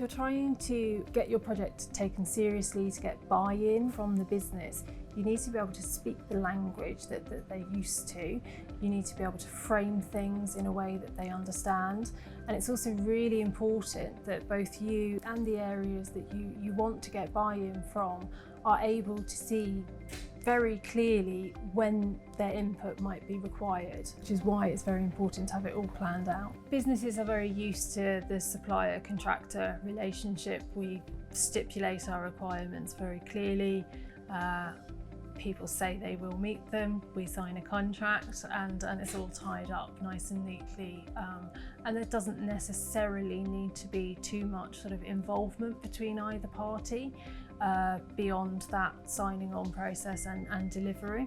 If you're trying to get your project taken seriously, to get buy-in from the business, you need to be able to speak the language that they're used to. You need to be able to frame things in a way that they understand. And it's also really important that both you and the areas that you want to get buy-in from are able to see very clearly when their input might be required, which is why it's very important to have it all planned out. Businesses are very used to the supplier-contractor relationship. We stipulate our requirements very clearly. People say they will meet them, we sign a contract, and it's all tied up nice and neatly. And there doesn't necessarily need to be too much sort of involvement between either party beyond that signing on process and delivery.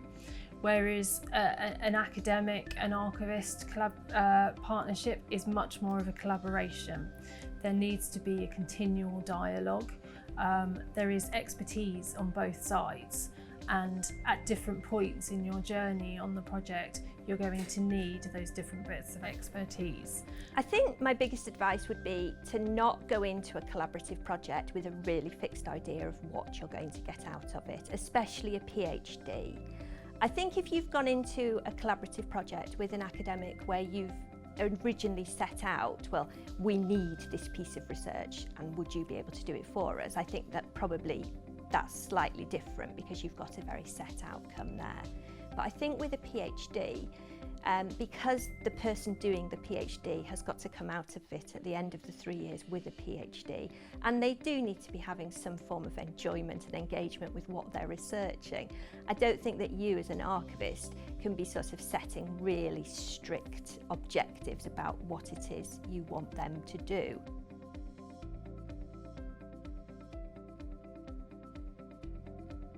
Whereas an academic and archivist partnership is much more of a collaboration. There needs to be a continual dialogue. There is expertise on both sides. And at different points in your journey on the project, you're going to need those different bits of expertise. I think my biggest advice would be to not go into a collaborative project with a really fixed idea of what you're going to get out of it, especially a PhD. I think if you've gone into a collaborative project with an academic where you've originally set out, well, we need this piece of research and would you be able to do it for us? I think that probably that's slightly different because you've got a very set outcome there. But I think with a PhD, because the person doing the PhD has got to come out of it at the end of the 3 years with a PhD, and they do need to be having some form of enjoyment and engagement with what they're researching. I don't think that you as an archivist can be sort of setting really strict objectives about what it is you want them to do.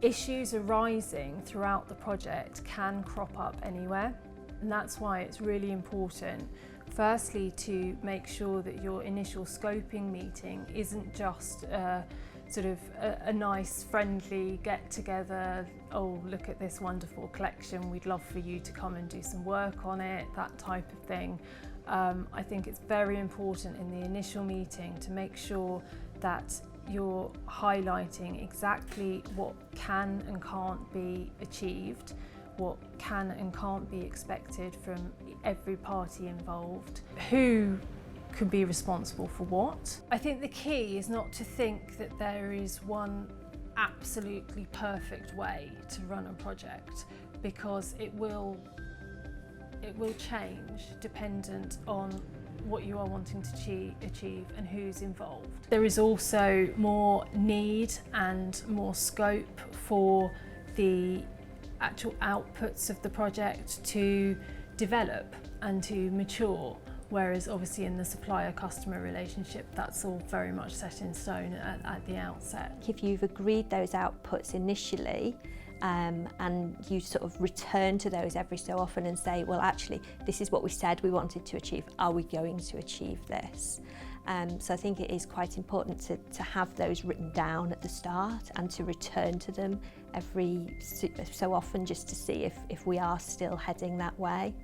Issues arising throughout the project can crop up anywhere, and that's why it's really important, firstly, to make sure that your initial scoping meeting isn't just a nice friendly get together, oh look at this wonderful collection, we'd love for you to come and do some work on it, that type of thing. I think it's very important in the initial meeting to make sure that you're highlighting exactly what can and can't be achieved, what can and can't be expected from every party involved, who could be responsible for what. I think the key is not to think that there is one absolutely perfect way to run a project, because it will change dependent on what you are wanting to achieve and who's involved. There is also more need and more scope for the actual outputs of the project to develop and to mature, whereas obviously in the supplier-customer relationship that's all very much set in stone at the outset. If you've agreed those outputs initially, and you sort of return to those every so often and say, well, actually, this is what we said we wanted to achieve. Are we going to achieve this? So I think it is quite important to have those written down at the start and to return to them every so often just to see if we are still heading that way.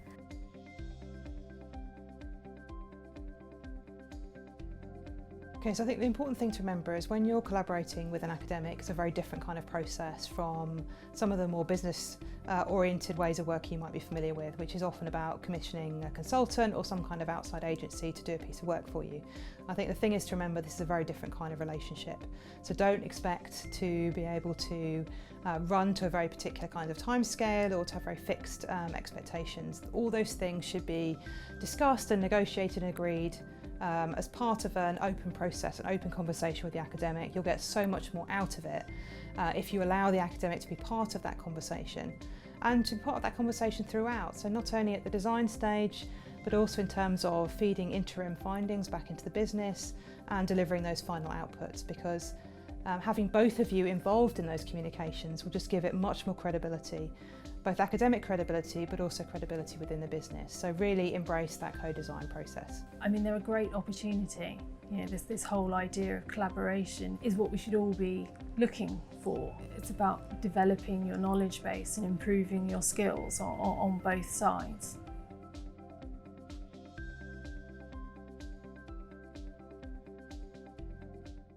Okay, so I think the important thing to remember is when you're collaborating with an academic, it's a very different kind of process from some of the more business-oriented ways of working you might be familiar with, which is often about commissioning a consultant or some kind of outside agency to do a piece of work for you. I think the thing is to remember this is a very different kind of relationship. So don't expect to be able to run to a very particular kind of timescale or to have very fixed expectations. All those things should be discussed and negotiated and agreed as part of an open process, an open conversation with the academic. You'll get so much more out of it if you allow the academic to be part of that conversation and to be part of that conversation throughout. So not only at the design stage, but also in terms of feeding interim findings back into the business and delivering those final outputs, because having both of you involved in those communications will just give it much more credibility, both academic credibility but also credibility within the business. So really embrace that co-design process. I mean, they're a great opportunity. You know, this whole idea of collaboration is what we should all be looking for. It's about developing your knowledge base and improving your skills on both sides.